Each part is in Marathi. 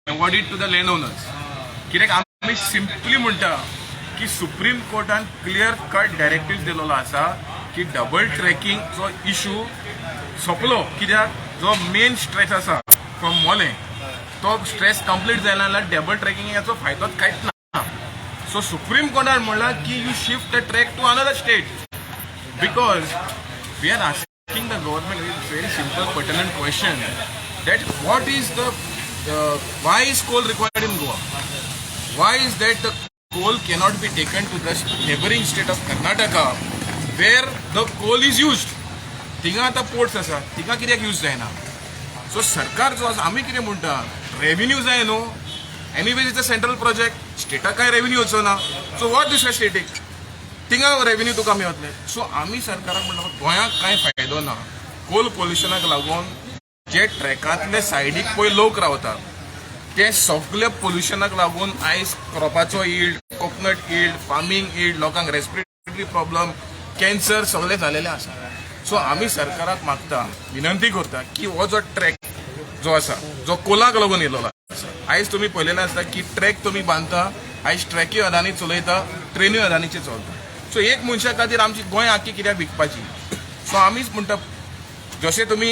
award it to the landowners. कित्याक आमी सिंपली म्हणटा की सुप्रीम कोर्टान क्लियर कट डायरेक्टिव्ह दिलेलो आसा की डबल ट्रॅकिंग जो इशू सोंपलो. कित्याक जो मेन स्ट्रेच आसा फ्रॉम मोले तो स्ट्रेस कंप्लीट जायना जाल्यार डबल ट्रॅकिंगाचो फायदोच कांयच ना. सो सुप्रीम कोर्टान म्हणला की you shift the track to another state because we are asking the government is very simple pertinent question that what is the why is coal required in Goa? Why is that the coal cannot be taken to the neighboring state of Karnataka where the coal is used? थिंगा आता पोर्ट्स आसा थिंगा कित्याक यूज जायना. सो सरकार जो आसा आमी कितें म्हणटा रेव्हेन्यू जाय न्हू. Anyways is a central project स्टेटाक काय रेव्हेन्यू वचो ना. सो वॉट दुसऱ्या स्टेटीक थिंगा रेव्हेन्यू तुका मेळटले. सो आमी सरकाराक म्हणटा गोंयाक कांय फायदो ना. कोल पोल्युशनाक लागून जे ट्रॅकांतले सायडीक पळय लोक रावतात ते सगळे पोल्युशनाक लागून आयज क्रॉपाचो yield coconut yield farming yield लोकांक रेस्पिरेटरी प्रॉब्लम कॅन्सर सगळे झालेले आसा. सो आमी सरकाराक मागता विनंती करता की हो जो ट्रॅक जो आसा जो कोलाक लागून येयलेलो आसा आयज तुमी पळयलेलें आसता की ट्रॅक तुमी बांदता आयज ट्रॅकी अदानी चलयता ट्रेन्यूय अदानीचे चलता. सो एक मनशा खातीर आमची गोंय आख्खी कित्याक विकपाची. सो आमीच म्हणटा जशें तुमी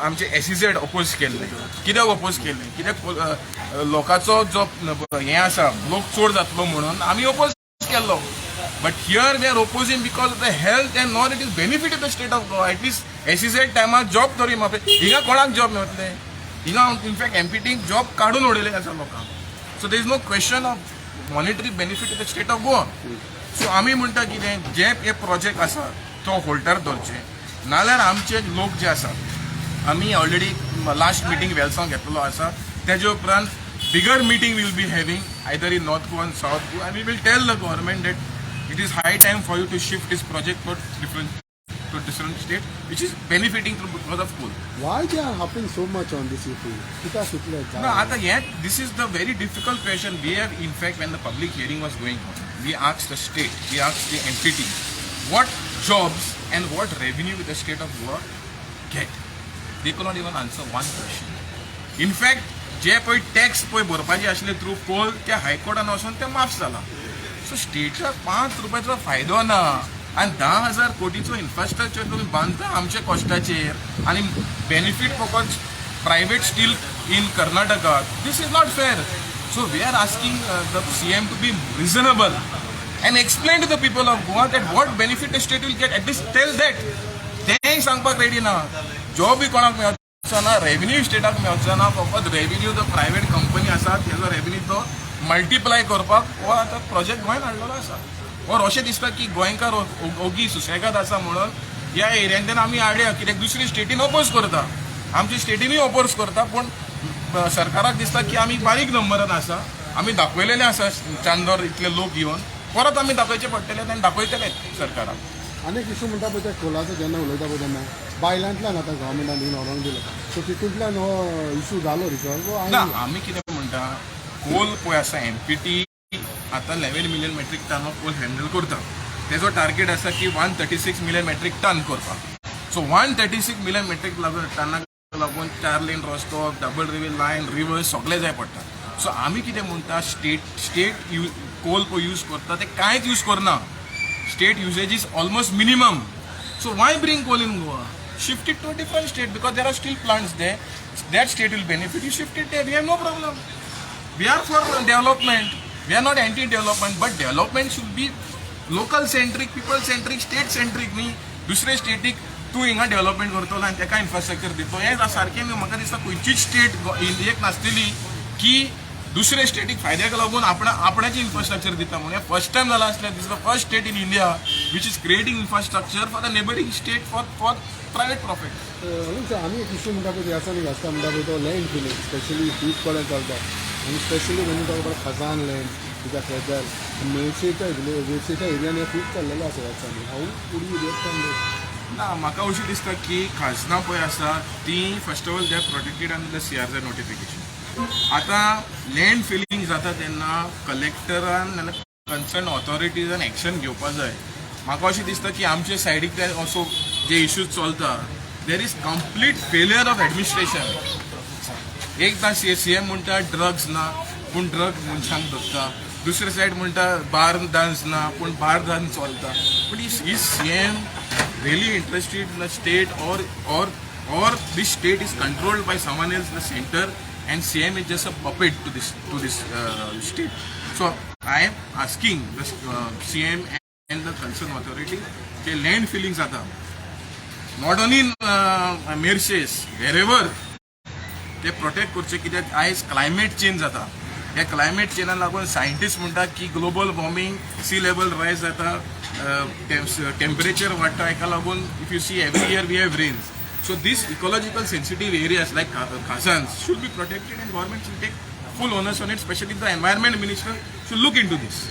आमचे एसीझेड अपोज केल्ले कित्याक अपोज केल्ले कित्याक लोकांचो जो हें आसा लोक चड जातलो म्हणून आमी अपोज केल्लो. But here we are opposing because of the health and not it is benefit of the state of Goa. At least ACZ टायमार जॉब तरी म्हाका हिंगा कोणाक जॉब मेळटले. हिंगा इनफॅक्ट एमपीटींक जॉब काडून उडयले आसा लोकांक. So there is no question of monetary benefit of the state of Goa. So आमी म्हणटा कितें जे हे प्रोजेक्ट आसा तो होल्डार धरचे नाल्यार आमचे लोक जे आसात आमी ऑलरेडी लास्ट मिटींग वेलसांव घेतलेलो आसा. तेजे उपरांत बिगर meeting will be having either in North Goa and South Goa and we will tell the government that it is high time for you to shift this project to different state which is benefiting because of coal. Why they are hopping so much on this issue? No, yet this is the very difficult question. We have, in fact, when the public hearing was going on, we asked the state, we asked the MPT, what jobs and what revenue will the state of Goa get? They could not even answer one question. In fact, जे पळय टॅक्स पळय भरपाचे आसले थ्रू कोल त्या हायकोर्टान वचून ते माफ जाला. सो स्टेटाक 5 रुपयाचो फायदो ना आणि 10,000 कोटीचो इन्फ्रास्ट्रक्चर तुम्ही बांधता आमच्या कॉस्टाचेर आणि बेनिफीट फकत private steel in Karnataka. This is not fair. So we are asking the CM to be reasonable and explain to the people of Goa that what benefit the state will get. At least tell that. तेंय सांगपाक रेडी ना. जॉब बी कोणाक मेळचो ना रेव्हेन्यू स्टेटाक मेळचो ना. फकत रेव्हेन्यू जो प्रायव्हेट कंपनी आसा तेजो रेव्हेन्यू तो मल्टिप्लाय करपाक हो आतां प्रोजेक्ट गोंयान हाडलेलो आसा. और अशें दिसता की गोंयकार ओगी सुसेगाद आसा म्हणून ह्या एरियांतल्यान आमी हाडया कित्याक दुसरी स्टेटीन अपोज करता. आमच्या स्टेटीनूय अपोज करता पूण सरकाराक दिसता की आमी बारीक नंबरान आसा. आमी दाखयलेले आसा चांदोर इतले लोक येवन परत आमी दाखोवचे पडटले आनी दाखयतले सरकाराक. अनेक इशू म्हणटा पळय त्या कोलाचो जेन्ना उलयता पळय तेन्ना बायलांतल्यान आतां गव्हर्मेंटान बीन व्हरोंक दिलो. सो तितूंतल्यान हो इशू जालो रिजॉल्व. ना आमी कितें म्हणटा कोल पळय आसा MPT आतां 11 million metric ton of coal handle करता. तेजो टार्गेट आसा की 136 मिलियन मेट्रीक टन करपाक. सो 136 मिलियन मेट्रीक टनाक लागून 4 लेन रस्तो डबल रेल्वे लायन रिवर्स सगळे जाय पडटा. सो आमी कितें म्हणटा स्टेट कोल पळय यूज करता ते कांयच यूज करना. State usage is almost minimum. So why bring coal in Goa? Shift it to a different state because there are steel plants there. That state will benefit. You shift it there. We have no problem. We are for development. We are not anti development but development should be local centric people centric state centric न्ही. दुसरे स्टेटीक तूं हिंगा डेव्हलपमेंट करतलो आनी ताका इन्फ्रास्ट्रक्चर दितलो हें सारकें म्हाका दिसता खंयचीच स्टेट इंडियेक नासतली की दुसरे स्टेटीक फायद्याक लागून आपणाची इन्फ्रास्ट्रक्चर दिता म्हणून. फर्स्ट टायम जाला आसलें. This the first state in India which is creating infrastructure for the neighbouring state for private profit. आनी एक इशू म्हणटा पळय आसा न्ही आसता म्हणटा पळय तो लँड फिलिंग स्पेशली बीच कडेन चलता आनी specially when talk about khazan land कित्याक फेदर मेळशेच्या एरियान हे खूब चल्लेलो आसा वर्सांनी. How would you react on this? ना म्हाका अशें दिसता की खाजनां पळय आसा ती first of all they are protected under the CRZ notification. आतां लँड फिलिंग जाता तेन्ना कलेक्टरान कन्सर्न ऑथॉरिटीजान एक्शन घेवपा जाय. म्हाका अशें दिसता की आमचे सायडीक असो जे इश्यूज चलता there is complete failure of administration. एकदां सीएम म्हणटा ड्रग्स ना पूण ड्रग मनशांक धरता, दुसरे सायड म्हणटा बार डान्स ना पूण बार डान्स चलता. But is CM really interested in the state or this state is controlled by someone else in the center and CM is just a puppet to this state. So I am asking the CM and the concerned authority the land fillings आता not only in Mauritius, wherever ते प्रोटेक्ट करचे कित्याक आयज क्लायमेट चेंज जाता. ह्या क्लायमेट चेंजाक लागून सायंटिस्ट म्हणटा की ग्लोबल वॉर्मिंग, सी लेवल रायज जाता, टेम्परेचर वाडटा, हेका लागून if you see every year we have rains. So these ecological sensitive areas like Khazans should be protected and government should take full onus on it, especially the environment minister should look into this.